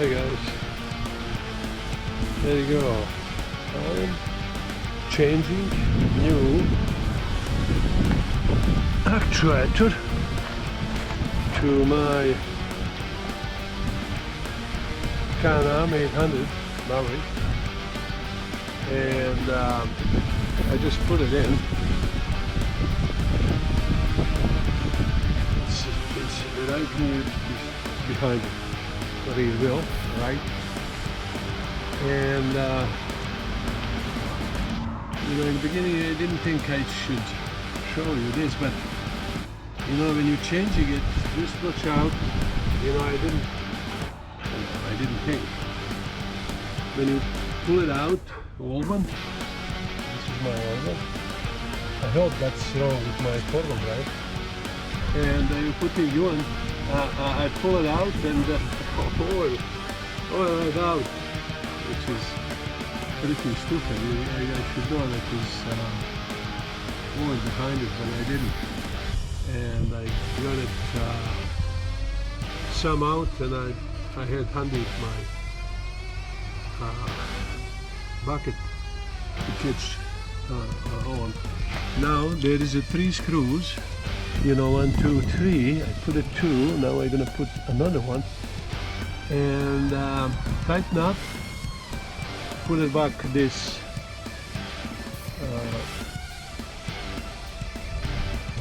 Hey guys, there you go. I'm changing new actuator to my CanAm 800 Maverick, and I just put it in. It's right here behind it. The rear wheel, right? And you know, in the beginning I didn't think I should show you this, but you know, when you're changing it, just watch out. You know, I didn't think. When you pull it out, old one, this is my old one. I hope that's wrong with my forearm, right? And you put the new one. I pull it out and oil right out, which is pretty stupid. I should know that there's oil behind it, but I didn't. And I got it some out, and I had handy my bucket to catch on. Now there is 3 screws. You know, 1, 2, 3. I put it 2. Now I'm gonna put another one and tighten up. Put it back this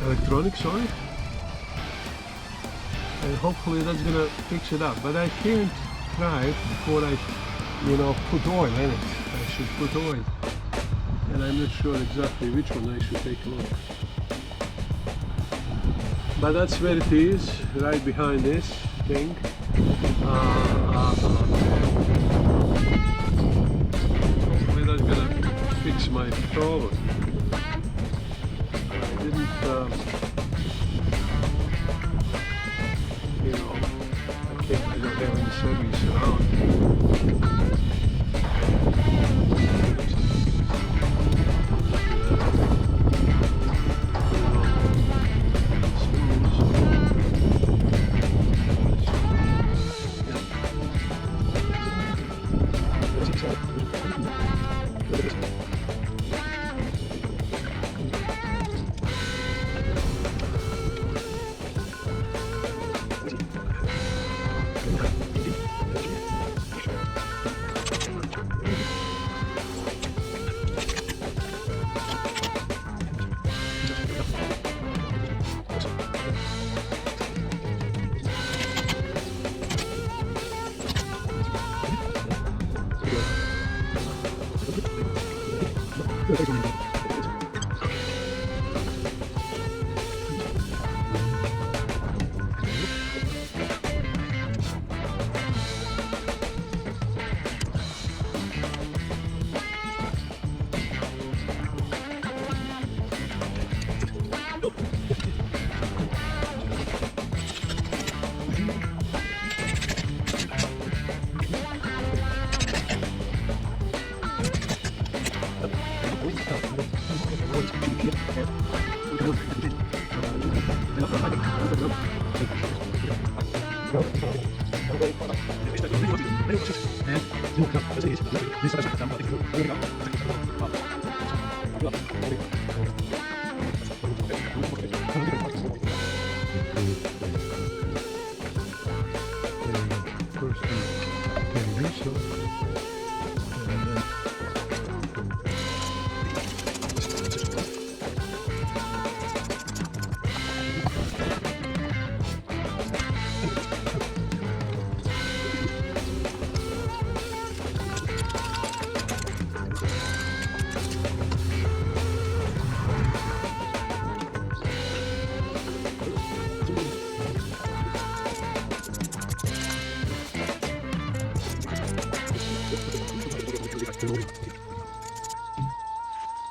electronics on it, and hopefully that's gonna fix it up. But I can't try it before I, you know, put oil in it. I should put oil, and I'm not sure exactly which one I should take a look. But that's where it is, right behind this thing. Hopefully that's gonna fix my problem. I didn't, you know, I don't have any service around.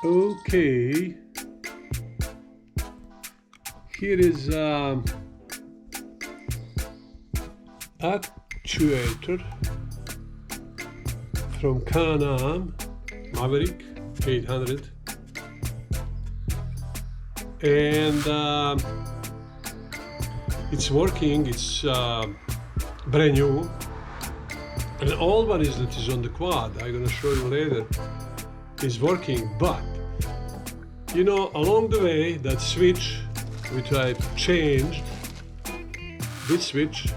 Okay, here is actuator from CanAm Maverick 800, and it's working. It's brand new. And all one is that is on the quad, I'm gonna show you later, is working, but you know, along the way, that switch which I changed, this switch,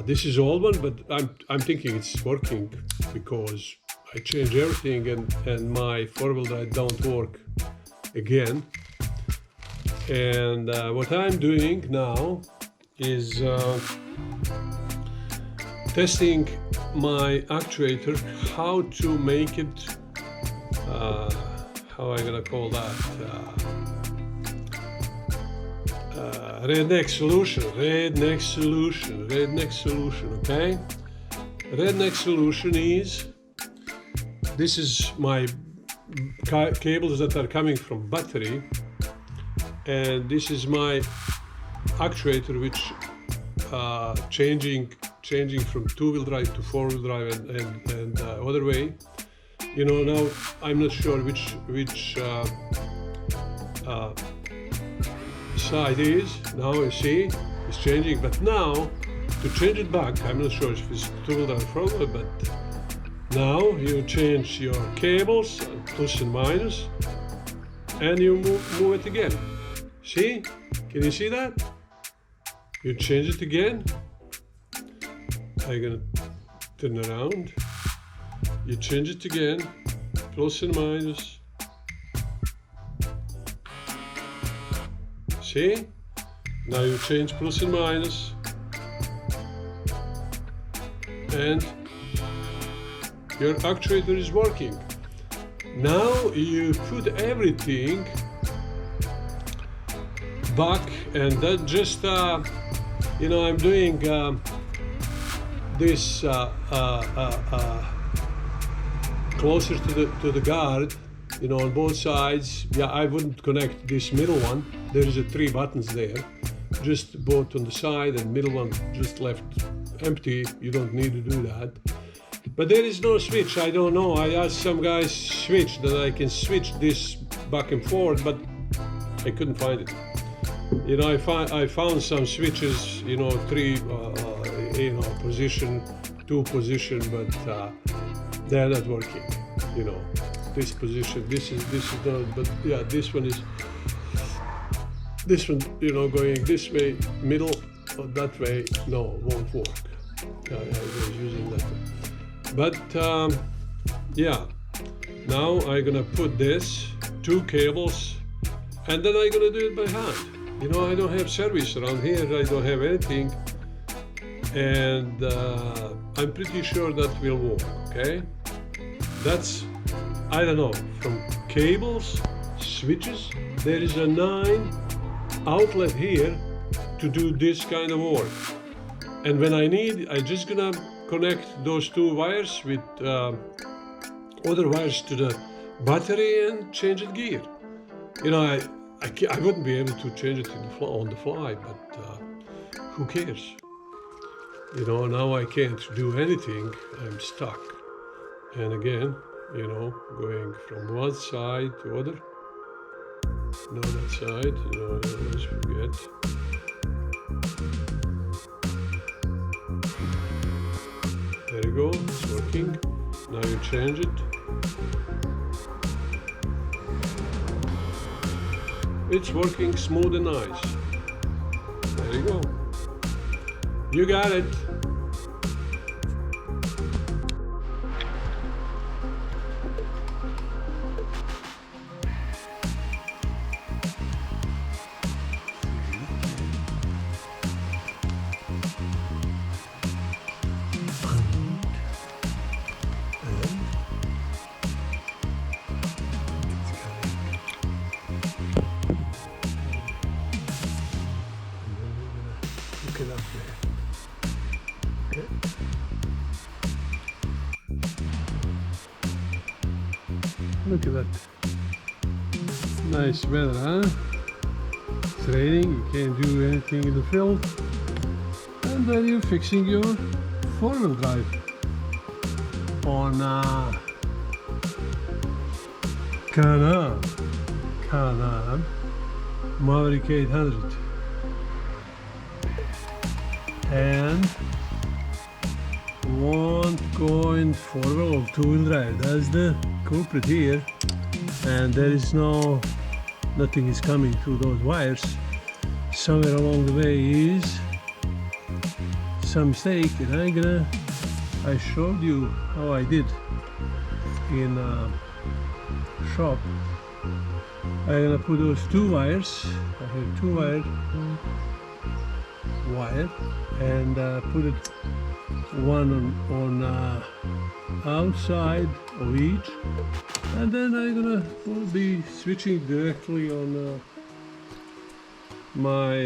this is old one, but I'm thinking it's working because I changed everything and my four-wheel drive don't work again. And what I'm doing now is testing my actuator, how to make it, how am I gonna call that? Redneck solution, okay? Redneck solution is, this is my cables that are coming from battery, and this is my actuator which changing from two-wheel drive to four-wheel drive and other way. You know, now I'm not sure which side is. Now you see it's changing, but now to change it back, I'm not sure if it's two-wheel drive or four-wheel, but now you change your cables, plus and minus, and you move it again. See? Can you see that? You change it again. I'm gonna turn around. You change it again, plus and minus. See? Now you change plus and minus. And your actuator is working. Now you put everything back, and that just, you know, I'm doing this closer to the guard, you know, on both sides. Yeah, I wouldn't connect this middle one. There is 3 buttons there, just both on the side, and middle one just left empty. You don't need to do that. But there is no switch. I don't know. I asked some guys switch that I can switch this back and forth, but I couldn't find it. You know, I found some switches, you know, 3, you know, position, 2 position, but they're not working. You know, this position, this is not. But yeah, this one, you know, going this way, middle, or that way, no, won't work. I was using that one. But yeah, now I'm gonna put this 2 cables, and then I'm gonna do it by hand. You know, I don't have service around here. I don't have anything, and I'm pretty sure that will work. Okay, that's, I don't know, from cables, switches. There is a 9 outlet here to do this kind of work, and when I need, I just gonna connect those 2 wires with other wires to the battery and change it gear. You know, I wouldn't be able to change it on the fly, but who cares? You know, now I can't do anything. I'm stuck. And again, you know, going from one side to other. No, that side. You know, let's forget. There you go, it's working. Now you change it. It's working smooth and nice. There you go. You got it. Look at that there. Okay. Look at that. Nice weather, huh? It's raining, you can't do anything in the field. And then you're fixing your four-wheel drive on CanAm Maverick 800. and one going forward of two-wheel drive. That's the culprit here, and there is nothing is coming through those wires. Somewhere along the way is some mistake, and I showed you how I did in shop. I'm gonna put those two wires. I have two wire and put it one on outside of each, and then I'm gonna be switching directly on my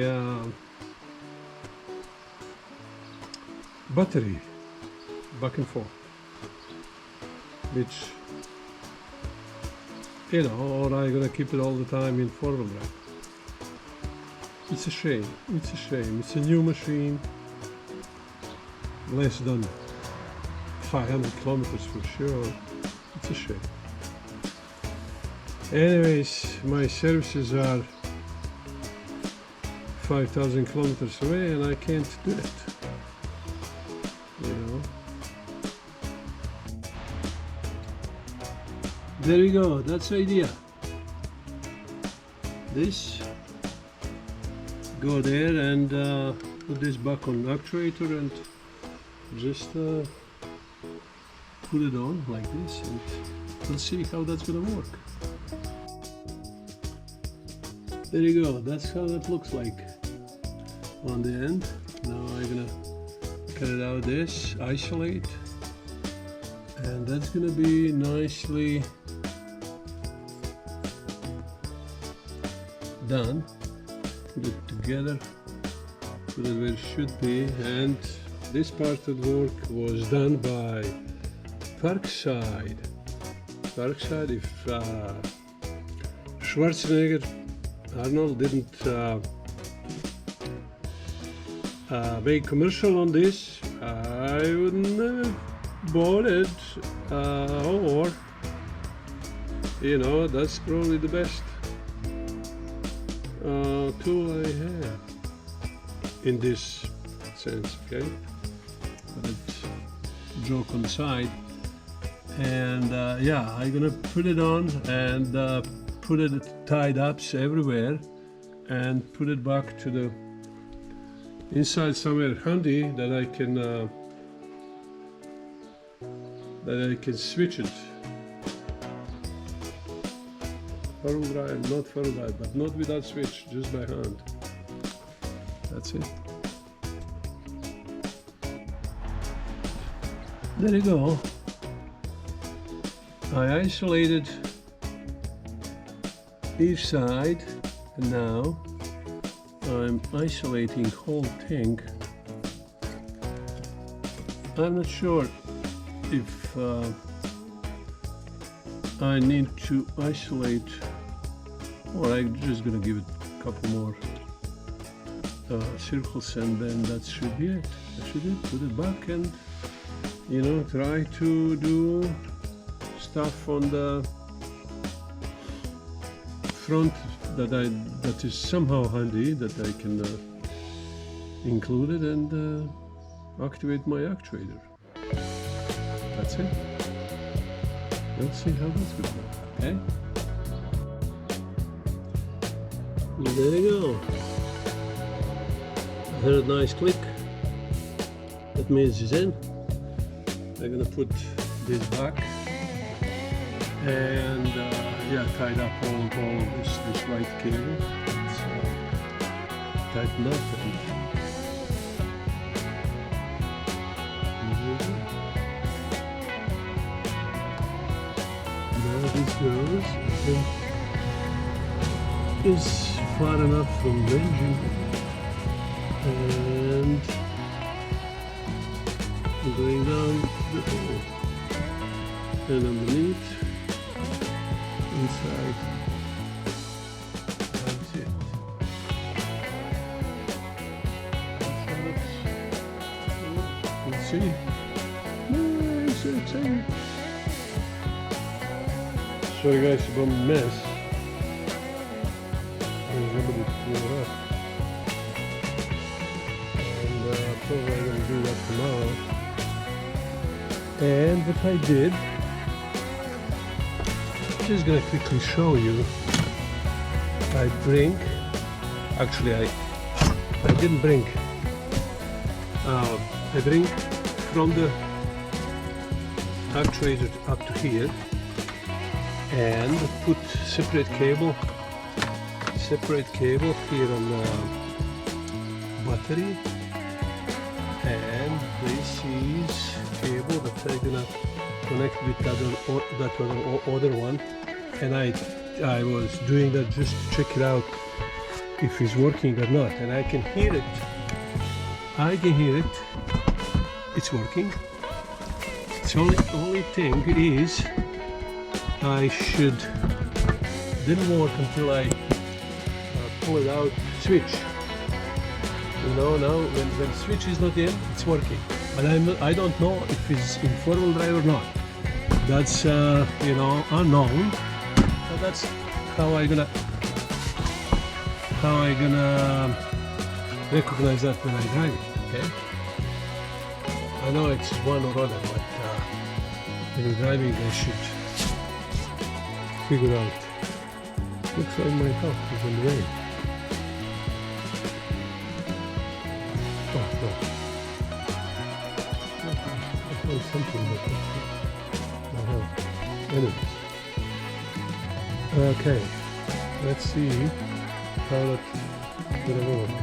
battery back and forth, which, you know, or I'm gonna keep it all the time in four-wheel drive. It's a shame. It's a shame. It's a new machine, less than 500 kilometers for sure. It's a shame. Anyways, my services are 5,000 kilometers away, and I can't do it. You know. There we go. That's the idea. This. Go there and put this back on actuator and just put it on like this, and we'll see how that's gonna work. There you go. That's how that looks like on the end. Now I'm gonna cut it out this, isolate, and that's gonna be nicely done. Put it together, put it where it should be, and this part of the work was done by Parkside. Parkside, if Schwarzenegger, Arnold didn't make commercial on this, I wouldn't have bought it, or, you know, that's probably the best tool I have in this sense, okay? But it's joke on the side, and yeah, I'm gonna put it on and put it tied up everywhere and put it back to the inside somewhere handy that I can switch it. Four-wheel drive, not four-wheel drive, but not without switch, just by hand. That's it. There you go. I isolated each side, and now I'm isolating whole thing. I'm not sure if I need to isolate, or I'm just gonna give it a couple more circles, and then that should be it. That should be it. Put it back and, you know, try to do stuff on the front that is somehow handy, that I can include it and activate my actuator. That's it. Let's see how that's going to work, okay? There you go. I heard a nice click. That means it's in. I'm gonna put this back and yeah, tied up all this white cable. It's tightened up, and now this goes, is far enough from the engine, and going down the hole, and underneath, inside, that's it. Let's see. Nice, so exciting. Sorry guys about the mess. There's nobody to clean it up. And probably I'm going to do that tomorrow. And what I did, I'm just going to quickly show you. I bring, actually I didn't bring, I bring from the actuator up to here and put separate cable here on the battery, and this is cable that I'm gonna connect with that other one, and I was doing that just to check it out if it's working or not, and I can hear it. It's working. The only thing is I didn't work until I pull it out switch. You know, now when the switch is not in, it's working. But I don't know if it's in 4-wheel drive or not. That's you know, unknown. But that's how I gonna recognize that when I drive it. Okay. I know it's one or other, but when you're driving, I should figure out. Looks like my house is on the way. Oh, no. I found something, but I have. Anyways. Okay. Let's see how that's gonna work.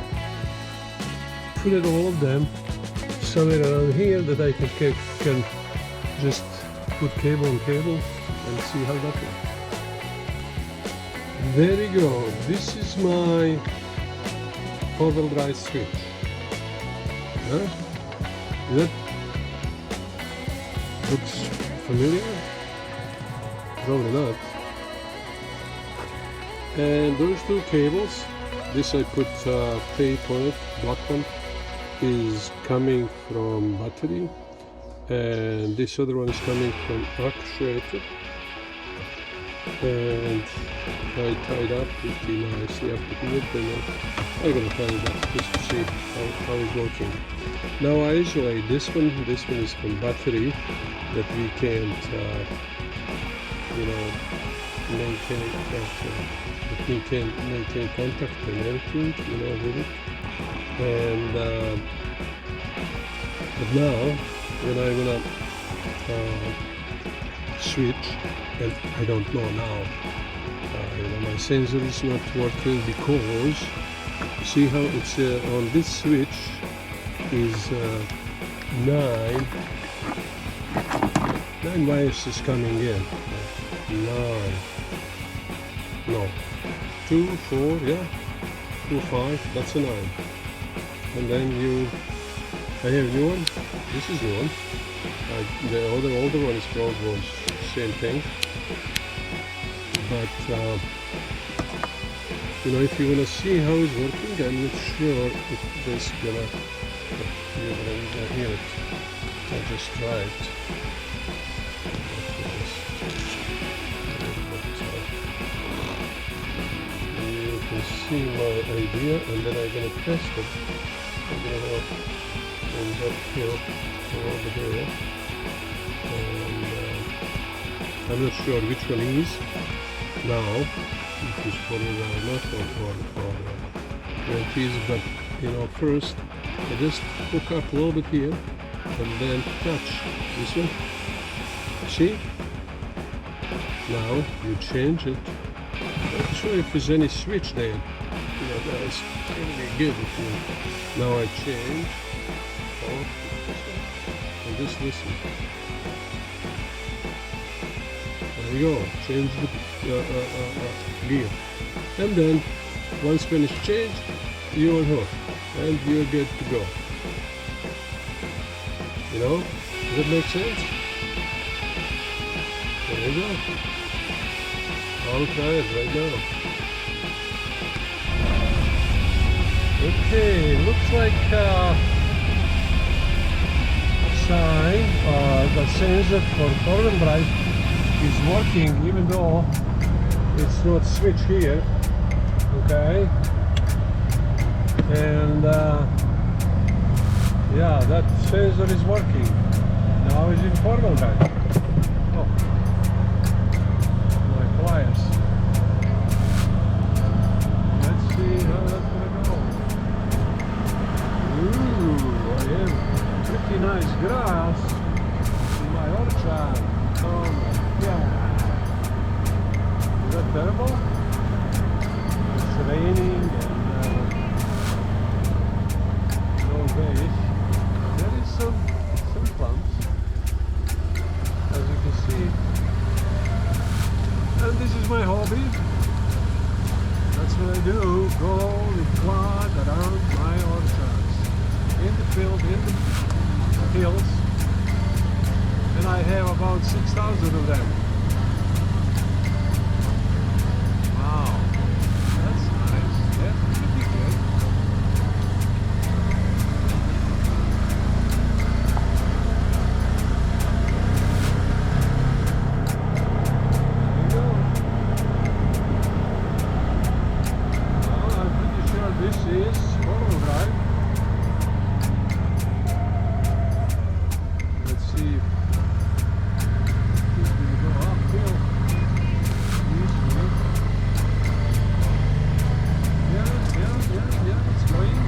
Put it all of them somewhere around here that I can just put cable on cable and see how that works. There you go. This is my 4-wheel drive switch. Huh? That looks familiar? Probably not. And those two cables, this I put tape on it, black one, is coming from battery, and this other one is coming from actuator, and I tied up pretty nicely up here, and I'm gonna tie it up just to see how it's working. Now I isolate this one is from battery that we can't you know, maintain contact and everything, you know, with it. And but now when I'm gonna switch, and I don't know now, you know, my sensor is not working because see how it's on this switch is 9 wires is coming in. 9, no, 2, 4, yeah, 2, 5, that's a 9. And then I have a new one. This is new one. The older one is probably the same thing. But you know, if you wanna see how it's working, I'm not sure if this you're gonna hear it. I just tried. You can see my idea, and then I'm gonna test it. I'm gonna have that hill over there, and I'm not sure which one is now, if it's for me or not, or what it is, but you know, first I just hook up a little bit here and then touch this one. See? Now you change it. I'm not sure if there's any switch there. You know, that's really good if you. Now I change. Oh, and just listen. There you go. Change the gear. And then once finished change, you on hook. And you're good to go. You know? Does that make sense? There you go. I'll try it right now. Okay, looks like sign the sensor for four-wheel drive is working, even though it's not switched here. Okay, and Yeah, that sensor is working. Now it's in four-wheel drive. Oh, my pliers. Let's see how that's gonna go. Ooh, I have pretty nice grass in my orchard. Oh my god. Is that terrible? It's raining and no days. There is some plants, as you can see. And this is my hobby. That's what I do. Go and plod around my orchards. In the field, in the hills. And I have about 6,000 of them. Wow. That's nice. That's pretty good. This is four-wheel drive. Let's see if this will go uphill. Easily. Yeah, it's going.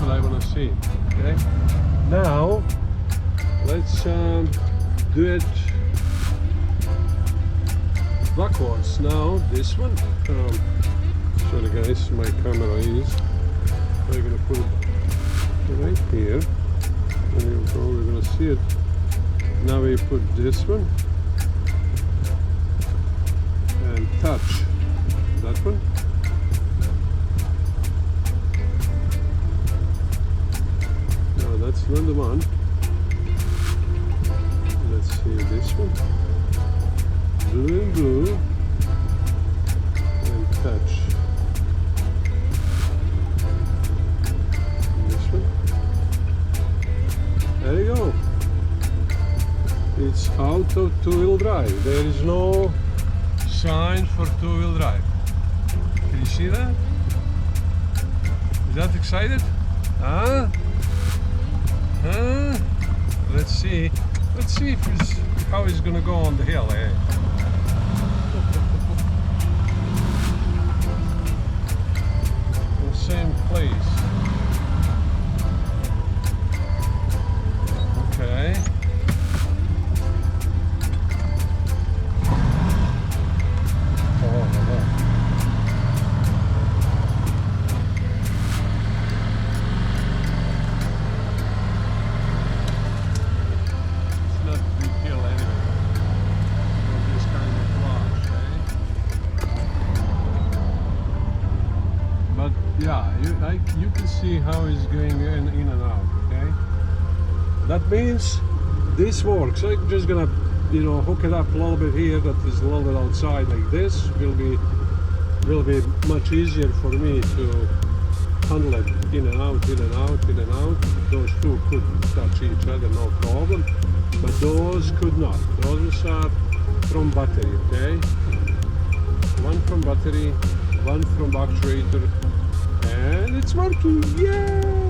Now we're gonna see. Okay, now let's do it backwards. Now this one, sorry guys, my camera is, we're gonna put it right here and we're gonna see it. Now we put this one and touch that one. That's not the one. Let's see this one. Blue and blue. And touch. This one. There you go. It's out of two-wheel drive. There is no sign for two-wheel drive. Can you see that? Is that excited? Huh? Let's see if how it's gonna go on the hill, eh? The same place. Okay. Yeah, you can see how it's going in and out, okay? That means this works. I'm just gonna, hook it up a little bit here, that is a little bit outside like this. Will be much easier for me to handle it in and out, in and out, in and out. Those two could touch each other, no problem. But those could not. Those are from battery, okay? One from battery, one from actuator. And it's working, yay!